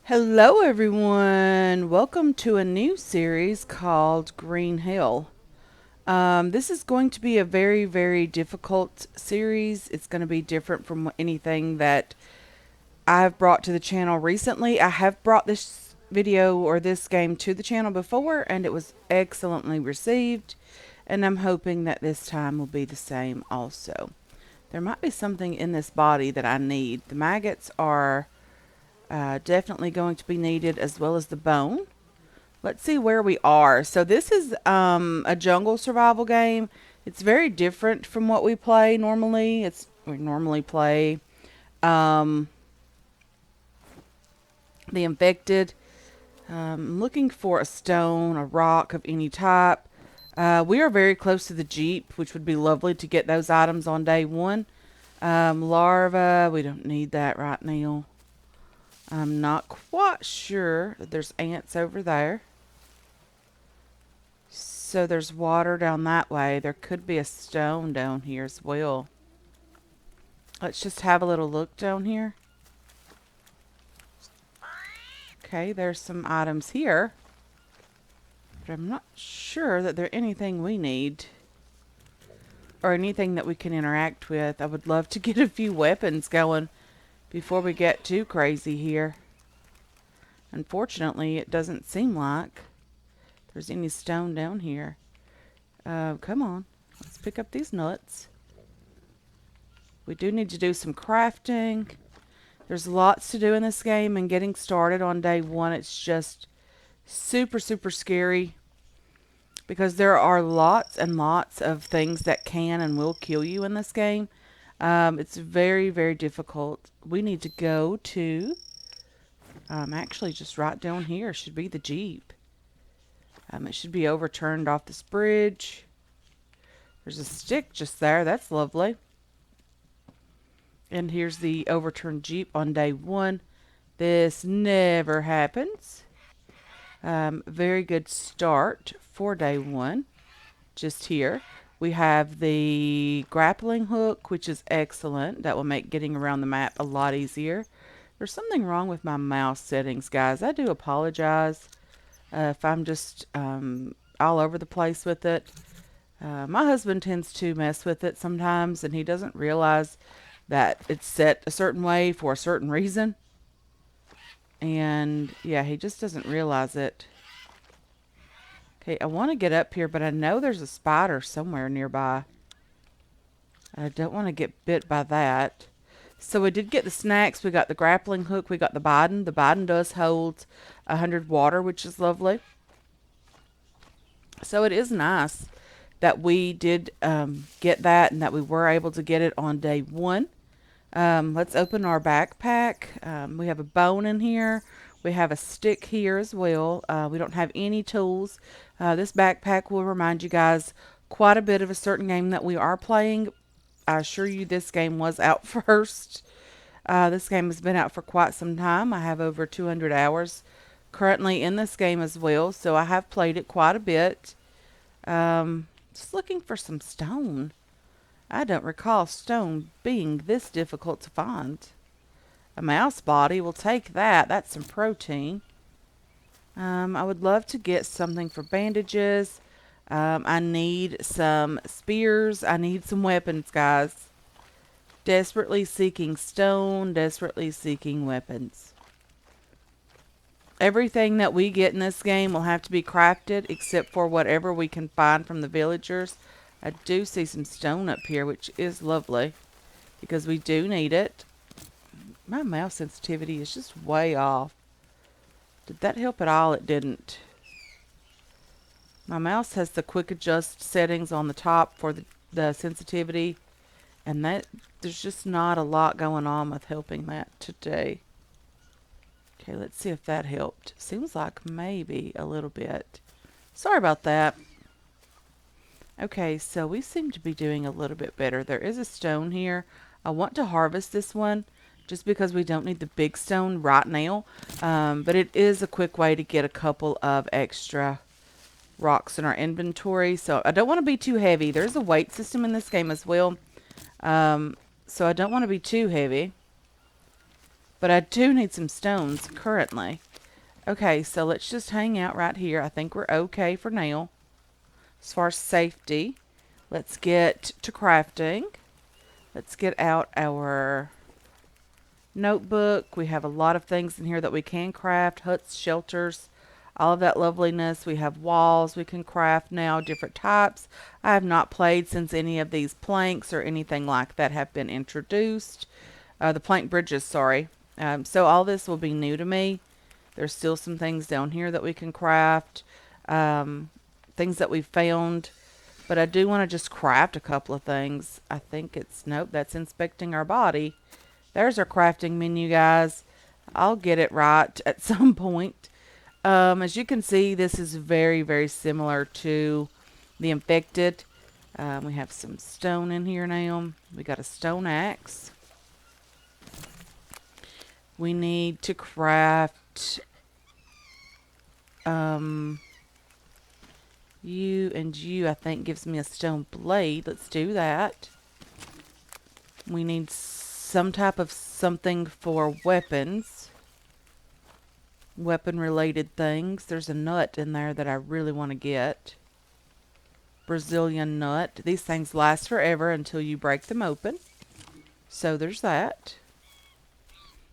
Hello, everyone. Welcome to a new series called Green Hill. This is going to be a very, very difficult series. It's going to be different from anything that I've brought to the channel recently. I have brought this video or this game to the channel before, and it was excellently received. And I'm hoping that this time will be the same also. There might be something in this body that I need. The maggots are definitely going to be needed, as well as the bone. Let's see where we are. So this is a jungle survival game. It's very different from what we play normally. We normally play um, the infected. Looking for a stone, a rock of any type. We are very close to the Jeep, which would be lovely to get those items on day one. Larva, we don't need that right now. I'm not quite sure. There's ants over there. So there's water down that way. There could be a stone down here as well. Let's just have a little look down here. Okay, there's some items here. But I'm not sure that there's anything we need. Or anything that we can interact with. I would love to get a few weapons going before we get too crazy here. Unfortunately, it doesn't seem like there's any stone down here. Come on. Let's pick up these nuts. We do need to do some crafting. There's lots to do in this game, and getting started on day one, it's just super, super scary because there are lots and lots of things that can and will kill you in this game. It's very, very difficult. We need to go to, actually just right down here should be the Jeep. It should be overturned off this bridge. There's a stick just there. That's lovely. And here's the overturned Jeep on day one. This never happens. Very good start for day one. Just here. We have the grappling hook, which is excellent. That will make getting around the map a lot easier. There's something wrong with my mouse settings, guys. I do apologize if I'm just all over the place with it. My husband tends to mess with it sometimes, and he doesn't realize that it's set a certain way for a certain reason. And yeah, he just doesn't realize it. Okay, I want to get up here, but I know there's a spider somewhere nearby. I don't want to get bit by that. So we did get the snacks. We got the grappling hook. We got the Biden. The Biden does hold 100 water, which is lovely. So it is nice that we did get that and that we were able to get it on day one. Let's open our backpack. We have a bone in here. We have a stick here as well. We don't have any tools. This backpack will remind you guys quite a bit of a certain game that we are playing. I assure you this game was out first. This game has been out for quite some time. I have over 200 hours currently in this game as well, so I have played it quite a bit. Just looking for some stone. I don't recall stone being this difficult to find. A mouse body, will take that. That's some protein. I would love to get something for bandages. I need some spears. I need some weapons, guys. Desperately seeking stone. Desperately seeking weapons. Everything that we get in this game will have to be crafted except for whatever we can find from the villagers. I do see some stone up here, which is lovely because we do need it. My mouse sensitivity is just way off. Did that help at all? It didn't. My mouse has the quick adjust settings on the top for the sensitivity, and that there's just not a lot going on with helping that today. Okay, let's see if that helped. Seems like maybe a little bit. Sorry about that. Okay, so we seem to be doing a little bit better. There is a stone here. I want to harvest this one just because we don't need the big stone right now. But it is a quick way to get a couple of extra rocks in our inventory. So I don't want to be too heavy. There's a weight system in this game as well. So I don't want to be too heavy. But I do need some stones currently. Okay, so let's just hang out right here. I think we're okay for now. As far as safety, let's get to crafting. Let's get out our notebook. We have a lot of things in here that we can craft. Huts, shelters, all of that loveliness. We have walls we can craft now, different types. I have not played since any of these planks or anything like that have been introduced. The plank bridges, sorry. So all this will be new to me. There's still some things down here that we can craft. Things that we found. But I do want to just craft a couple of things. I think it's, nope, that's inspecting our body. There's our crafting menu, guys. I'll get it right at some point. As you can see, this is very, very similar to the infected. We have some stone in here now. We got a stone axe. We need to craft you and you, I think, gives me a stone blade. Let's do that. We need some type of something for weapons. Weapon related things. There's a nut in there that I really want to get. Brazilian nut. These things last forever until you break them open. So there's that.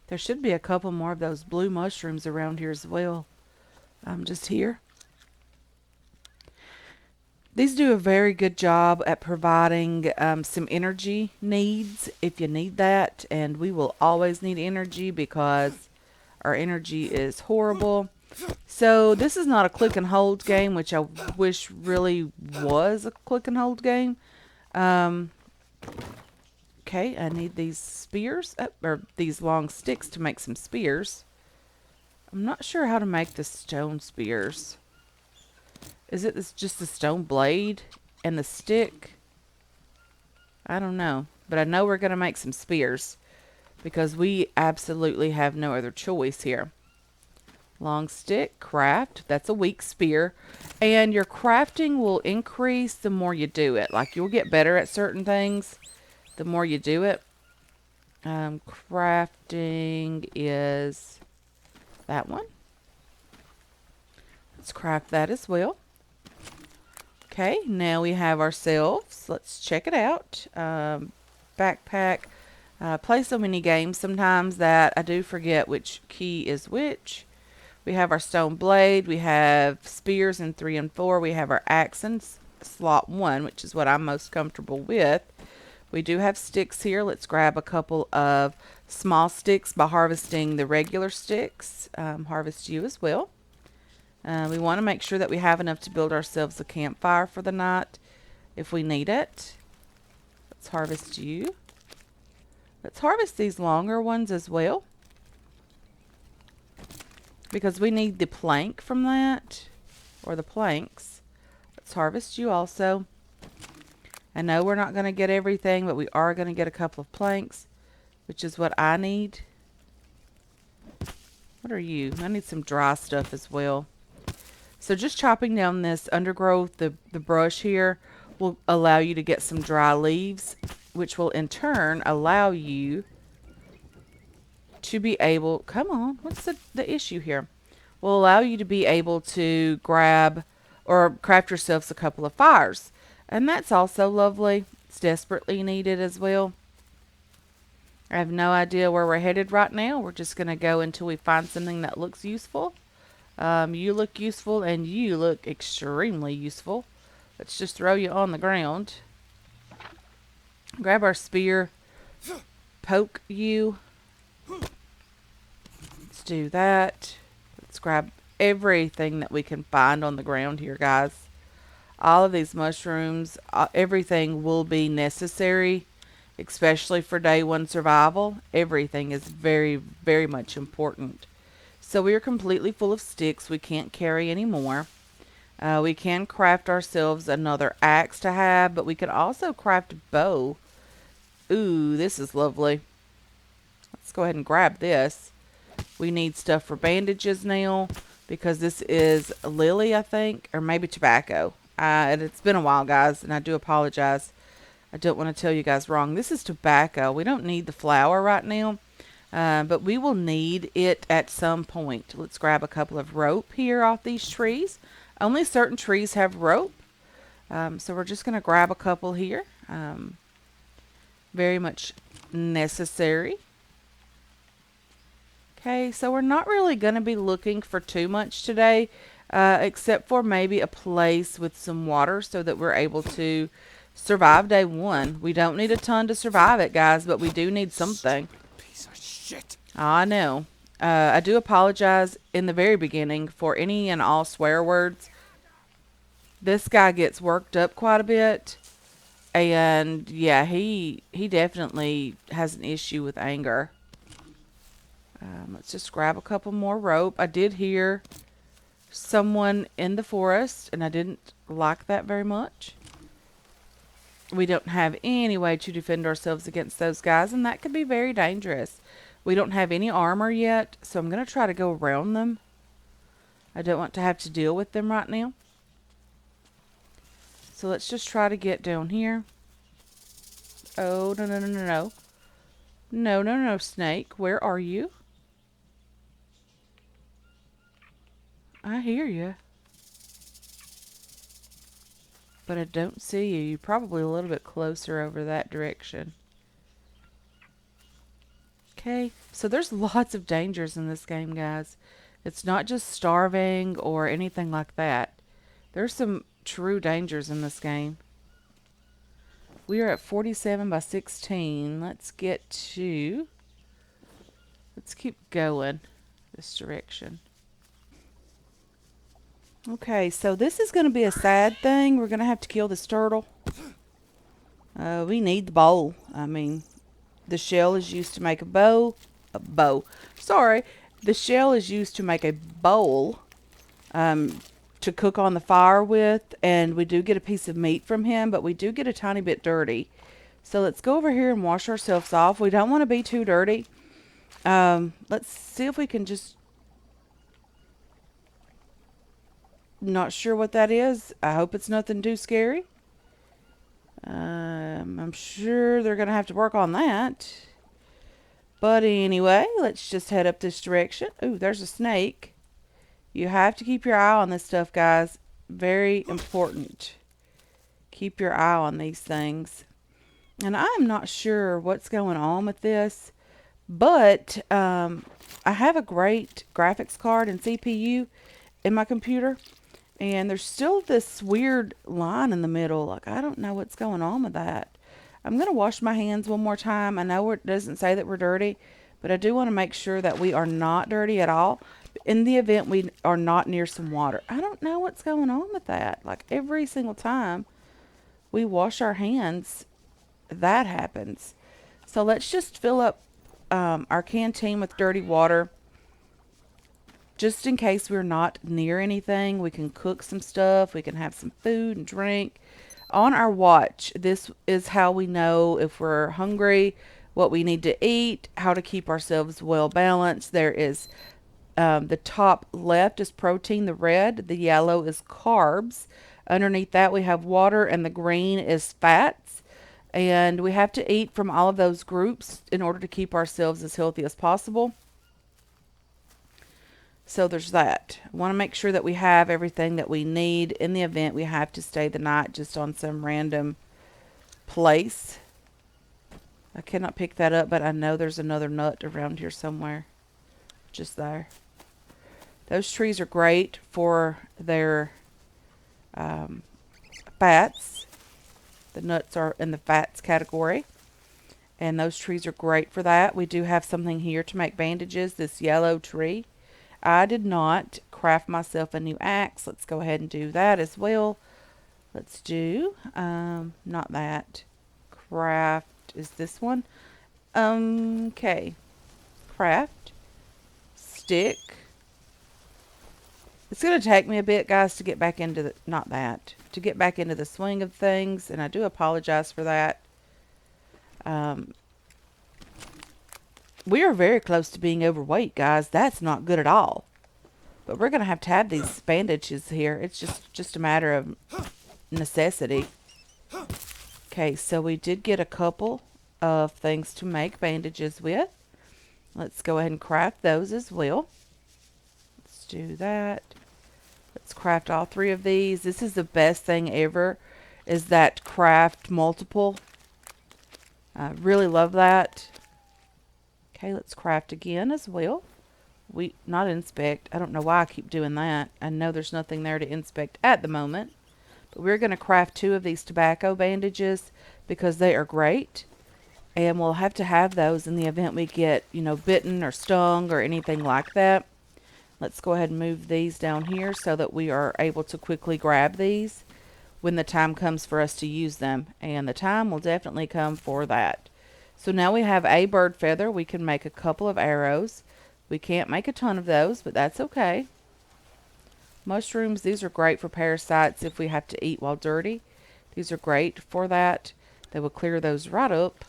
There should be a couple more of those blue mushrooms around here as well. Just here. These do a very good job at providing some energy needs if you need that. And we will always need energy because our energy is horrible. So this is not a click and hold game, which I wish really was a click and hold game. Okay, I need these spears, or these long sticks to make some spears. I'm not sure how to make the stone spears. Is it just the stone blade and the stick? I don't know. But I know we're going to make some spears because we absolutely have no other choice here. Long stick, craft. That's a weak spear. And your crafting will increase the more you do it. Like, you'll get better at certain things the more you do it. Crafting is that one. Let's craft that as well. Okay, now we have ourselves. Let's check it out. Backpack. Play so many games sometimes that I do forget which key is which. We have our stone blade. We have spears in 3 and 4. We have our axe in slot 1, which is what I'm most comfortable with. We do have sticks here. Let's grab a couple of small sticks by harvesting the regular sticks. Harvest you as well. We want to make sure that we have enough to build ourselves a campfire for the night if we need it. Let's harvest you. Let's harvest these longer ones as well, because we need the plank from that, or the planks. Let's harvest you also. I know we're not going to get everything, but we are going to get a couple of planks, which is what I need. What are you? I need some dry stuff as well. So just chopping down this undergrowth, the brush here, will allow you to get some dry leaves, which will in turn allow you to be able, come on, what's the issue here? Will allow you to be able to grab or craft yourselves a couple of fires. And that's also lovely. It's desperately needed as well. I have no idea where we're headed right now. We're just going to go until we find something that looks useful. You look useful and you look extremely useful. Let's just throw you on the ground. Grab our spear. Poke you. Let's do that. Let's grab everything that we can find on the ground here, guys. All of these mushrooms, everything will be necessary, especially for day 1 survival. Everything is very, very much important. So we are completely full of sticks. We can't carry any more. We can craft ourselves another axe to have, but we could also craft a bow. Ooh, this is lovely. Let's go ahead and grab this. We need stuff for bandages now, because this is lily, I think, or maybe tobacco. And it's been a while, guys, and I do apologize. I don't want to tell you guys wrong. This is tobacco. We don't need the flour right now. But we will need it at some point. Let's grab a couple of rope here off these trees. Only certain trees have rope. So we're just going to grab a couple here. Very much necessary. Okay, so we're not really going to be looking for too much today, except for maybe a place with some water so that we're able to survive day one. We don't need a ton to survive it, guys, but we do need something. Piece of shit. I know. I do apologize in the very beginning for any and all swear words. This guy gets worked up quite a bit. And yeah, he definitely has an issue with anger. Let's just grab a couple more rope. I did hear someone in the forest, and I didn't like that very much. We don't have any way to defend ourselves against those guys, and that could be very dangerous. We don't have any armor yet, so I'm going to try to go around them. I don't want to have to deal with them right now. So let's just try to get down here. Oh, no, no, no, no, no. No, no, no, snake. Where are you? I hear you. But I don't see you. You're probably a little bit closer over that direction. Okay, so there's lots of dangers in this game, guys. It's not just starving or anything like that. There's some true dangers in this game. We are at 47 by 16. Let's keep going this direction. Okay, so this is going to be a sad thing. We're going to have to kill this turtle. We need the bowl. I mean, the shell is used to make a bow. Sorry. The shell is used to make a bowl to cook on the fire with. And we do get a piece of meat from him, but we do get a tiny bit dirty. So let's go over here and wash ourselves off. We don't want to be too dirty. Let's see if we can just... Not sure what that is. I hope it's nothing too scary. I'm sure they're going to have to work on that. But anyway, let's just head up this direction. Ooh, there's a snake. You have to keep your eye on this stuff, guys. Very important. Keep your eye on these things. And I'm not sure what's going on with this. But I have a great graphics card and CPU in my computer. And there's still this weird line in the middle. Like, I don't know what's going on with that. I'm going to wash my hands one more time. I know it doesn't say that we're dirty, but I do want to make sure that we are not dirty at all. In the event we are not near some water. I don't know what's going on with that. Like, every single time we wash our hands, that happens. So let's just fill up our canteen with dirty water. Just in case we're not near anything, we can cook some stuff. We can have some food and drink. On our watch, this is how we know if we're hungry, what we need to eat, how to keep ourselves well balanced. There is the top left is protein, the red. The yellow is carbs. Underneath that, we have water, and the green is fats. And we have to eat from all of those groups in order to keep ourselves as healthy as possible. So there's that. I want to make sure that we have everything that we need in the event we have to stay the night just on some random place. I cannot pick that up, but I know there's another nut around here somewhere. Just there. Those trees are great for their fats. The nuts are in the fats category. And those trees are great for that. We do have something here to make bandages, this yellow tree. I did not craft myself a new axe. Let's go ahead and do that as well. Let's do, not that. Craft is this one. Okay. Craft. Stick. It's going to take me a bit, guys, to get back into the, not that, to get back into the swing of things. And I do apologize for that. We are very close to being overweight, guys. That's not good at all. But we're going to have these bandages here. It's just a matter of necessity. Okay, so we did get a couple of things to make bandages with. Let's go ahead and craft those as well. Let's do that. Let's craft all 3 of these. This is the best thing ever, is that craft multiple. I really love that. Okay, let's craft again as well. We not inspect. I don't know why I keep doing that. I know there's nothing there to inspect at the moment. But we're going to craft 2 of these tobacco bandages because they are great. And we'll have to have those in the event we get, bitten or stung or anything like that. Let's go ahead and move these down here so that we are able to quickly grab these when the time comes for us to use them. And the time will definitely come for that. So now we have a bird feather. We can make a couple of arrows. We can't make a ton of those, but that's okay. Mushrooms, these are great for parasites if we have to eat while dirty. These are great for that. They will clear those right up.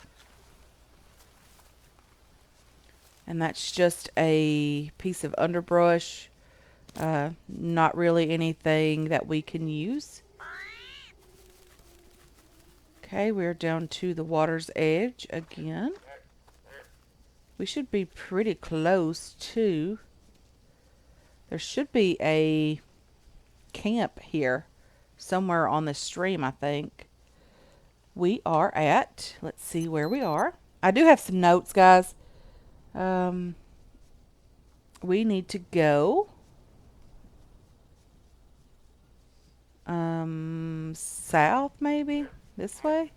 And that's just a piece of underbrush. Not really anything that we can use. Okay, we're down to the water's edge again. We should be pretty close to. There should be a camp here somewhere on the stream, I think. We are at, let's see where we are. I do have some notes, guys. We need to go south, maybe this way.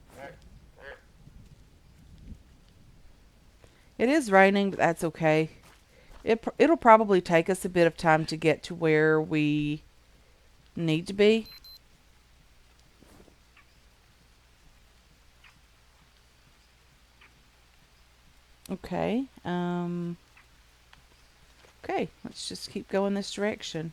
It is raining, but that's okay. It'll probably take us a bit of time to get to where we need to be. Okay. Okay, let's just keep going this direction.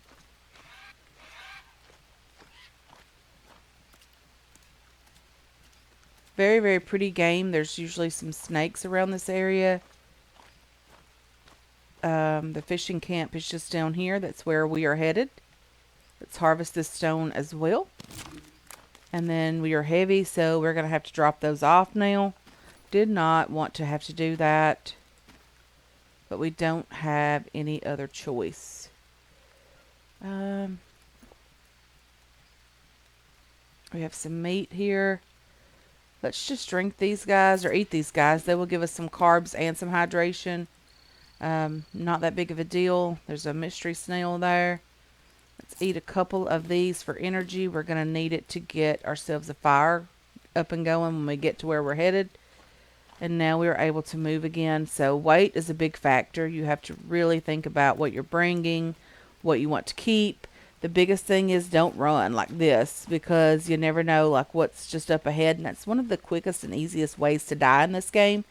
Very, very pretty game. There's usually some snakes around this area. The fishing camp is just down here. That's where we are headed. Let's harvest this stone as well. And then we are heavy, so we're going to have to drop those off now. Did not want to have to do that, but we don't have any other choice. We have some meat here. Let's just drink these guys or eat these guys. They will give us some carbs and some hydration. Not that big of a deal. There's a mystery snail there. Let's eat a couple of these for energy. We're going to need it to get ourselves a fire up and going when we get to where we're headed. And now we are able to move again. So weight is a big factor. You have to really think about what you're bringing, what you want to keep. The biggest thing is don't run like this because you never know like what's just up ahead. And that's one of the quickest and easiest ways to die in this game.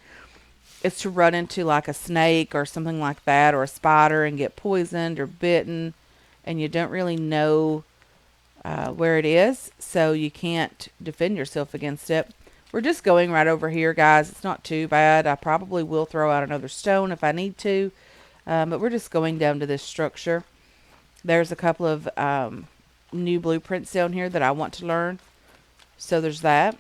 Is to run into like a snake or something like that or a spider and get poisoned or bitten. And you don't really know where it is. So you can't defend yourself against it. We're just going right over here, guys. It's not too bad. I probably will throw out another stone if I need to. But we're just going down to this structure. There's a couple of new blueprints down here that I want to learn. So there's that.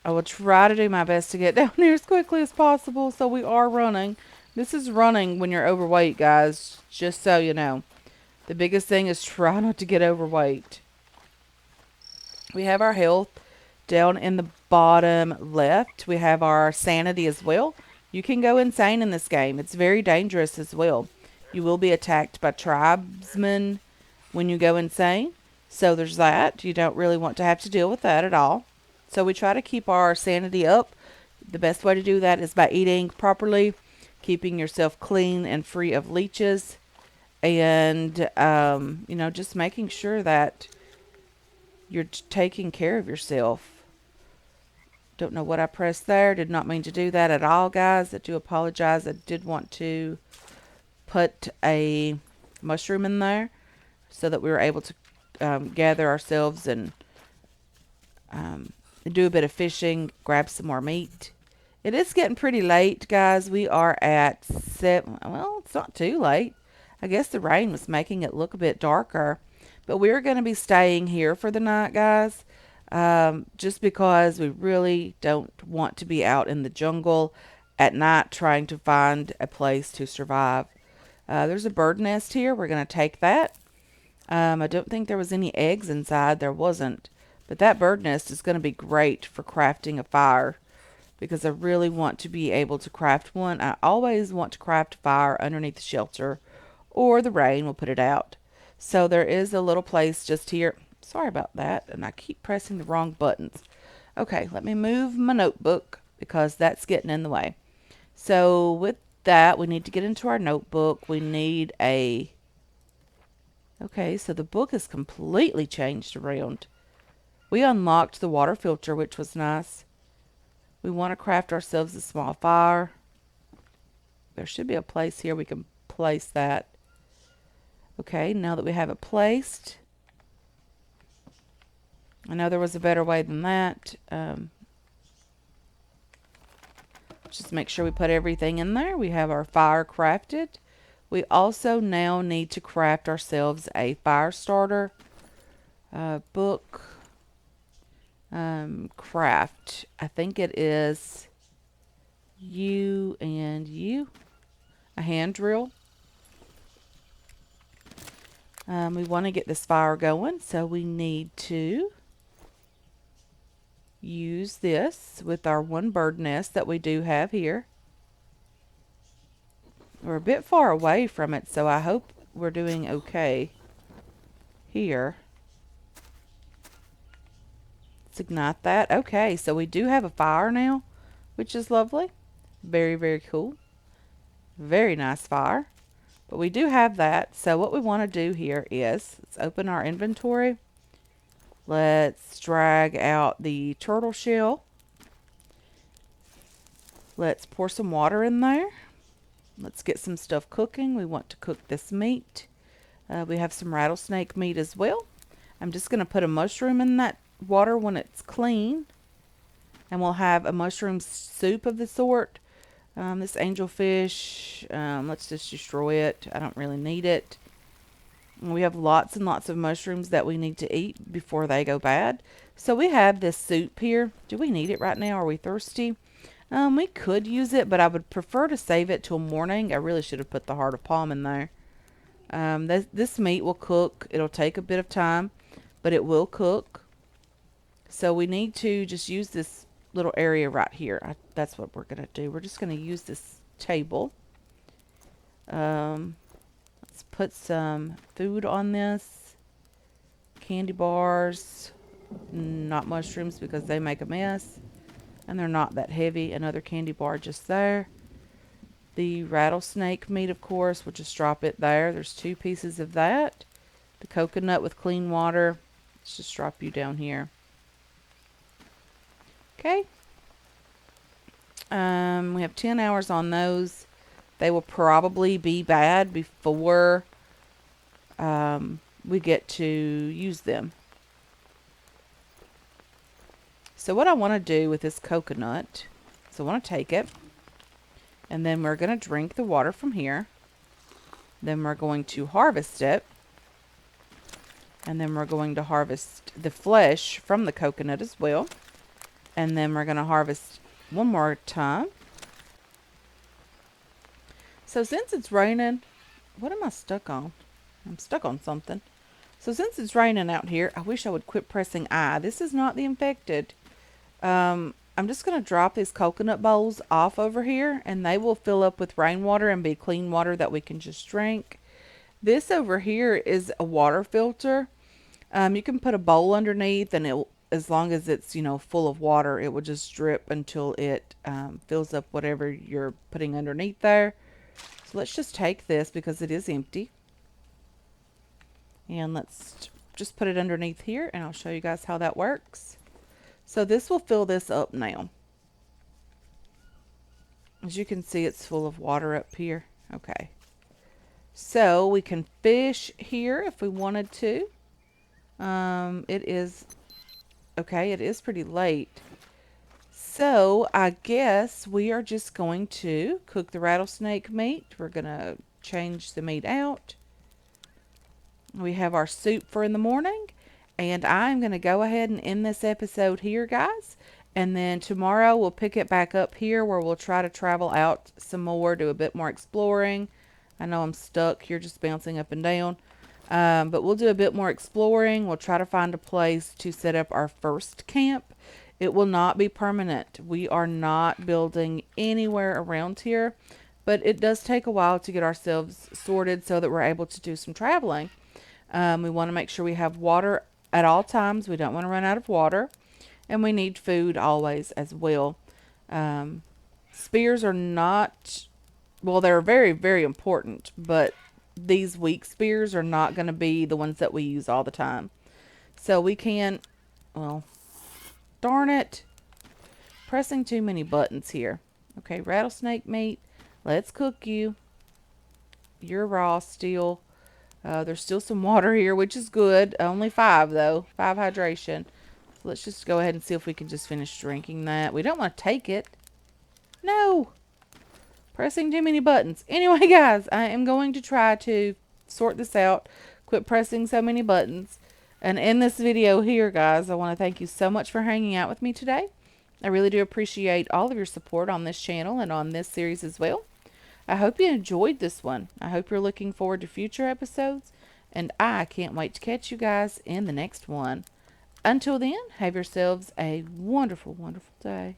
I will try to do my best to get down here as quickly as possible. So we are running. This is running when you're overweight, guys. Just so you know. The biggest thing is try not to get overweight. We have our health down in the bottom left. We have our sanity as well. You can go insane in this game. It's very dangerous as well. You will be attacked by tribesmen when you go insane. So there's that. You don't really want to have to deal with that at all. So we try to keep our sanity up. The best way to do that is by eating properly, keeping yourself clean and free of leeches, and, just making sure that you're taking care of yourself. Don't know what I pressed there. Did not mean to do that at all, guys. I do apologize. I did want to put a mushroom in there so that we were able to gather ourselves and do a bit of fishing, grab some more meat. It is getting pretty late, guys. We are at 7. Well, it's not too late. I guess the rain was making it look a bit darker. But we're going to be staying here for the night, guys. Just because we really don't want to be out in the jungle at night trying to find a place to survive. There's a bird nest here. We're going to take that. I don't think there was any eggs inside. There wasn't. But that bird nest is going to be great for crafting a fire because I really want to be able to craft one. I always want to craft a fire underneath the shelter or the rain will put it out. So there is a little place just here. Sorry about that. And I keep pressing the wrong buttons. Okay, let me move my notebook because that's getting in the way. So with that, we need to get into our notebook. We need a... Okay, so the book is completely changed around. We unlocked the water filter, which was nice. We want to craft ourselves a small fire. There should be a place here we can place that. Okay, now that we have it placed, I know there was a better way than that. Just make sure we put everything in there. We have our fire crafted. We also now need to craft ourselves a fire starter. Book. Craft. I think it is U and U. A hand drill. We want to get this fire going, so we need to use this with our one bird nest that we do have here. We're a bit far away from it, so I hope we're doing okay here. Let's ignite that. Okay, so we do have a fire now, which is lovely. Very, very cool. Very nice fire. But we do have that. So what we want to do here is, let's open our inventory. Let's drag out the turtle shell. Let's pour some water in there. Let's get some stuff cooking. We want to cook this meat. We have some rattlesnake meat as well. I'm just going to put a mushroom in that water when it's clean. And we'll have a mushroom soup of the sort. This angelfish, let's just destroy it. I don't really need it. And we have lots and lots of mushrooms that we need to eat before they go bad. So we have this soup here. Do we need it right now? Are we thirsty? We could use it, but I would prefer to save it till morning. I really should have put the heart of palm in there. This meat will cook. It'll take a bit of time, but it will cook. So we need to just use this little area right here. That's what we're going to do. We're just going to use this table. Let's put some food on this. Candy bars. Not mushrooms because they make a mess. And they're not that heavy. Another candy bar just there. The rattlesnake meat, of course. We'll just drop it there. There's 2 pieces of that. The coconut with clean water. Let's just drop you down here. Okay. We have 10 hours on those. They will probably be bad before we get to use them. So what I want to do with this coconut, so I want to take it, and then we're going to drink the water from here. Then we're going to harvest it. And then we're going to harvest the flesh from the coconut as well. And then we're going to harvest one more time. So since it's raining, what am I stuck on? I'm stuck on something. So since it's raining out here, I wish I would quit pressing I. This is not the infected. I'm just going to drop these coconut bowls off over here, and they will fill up with rainwater and be clean water that we can just drink. This over here is a water filter. You can put a bowl underneath, and it, as long as it's, full of water, it will just drip until it fills up whatever you're putting underneath there. So let's just take this because it is empty. And let's just put it underneath here, and I'll show you guys how that works. So this will fill this up now. As you can see, it's full of water up here. Okay. So we can fish here if we wanted to. It is pretty late. So I guess we are just going to cook the rattlesnake meat. We're going to change the meat out. We have our soup for in the morning. And I'm going to go ahead and end this episode here, guys. And then tomorrow we'll pick it back up here where we'll try to travel out some more, do a bit more exploring. I know I'm stuck here just bouncing up and down. But we'll do a bit more exploring. We'll try to find a place to set up our first camp. It will not be permanent. We are not building anywhere around here, but it does take a while to get ourselves sorted so that we're able to do some traveling. We want to make sure we have water at all times. We don't want to run out of water. And we need food always as well. Spears are not, well, they're very, very important, but these weak spears are not going to be the ones that we use all the time. So we can, well, darn it, pressing too many buttons here. Okay, rattlesnake meat, let's cook you. You're raw still. There's still some water here, which is good. Only 5 though, 5 hydration. So let's just go ahead and see if we can just finish drinking that. We don't want to take it. No! Pressing too many buttons. Anyway, guys, I am going to try to sort this out. Quit pressing so many buttons. And in this video here, guys, I want to thank you so much for hanging out with me today. I really do appreciate all of your support on this channel and on this series as well. I hope you enjoyed this one. I hope you're looking forward to future episodes. And I can't wait to catch you guys in the next one. Until then, have yourselves a wonderful, wonderful day.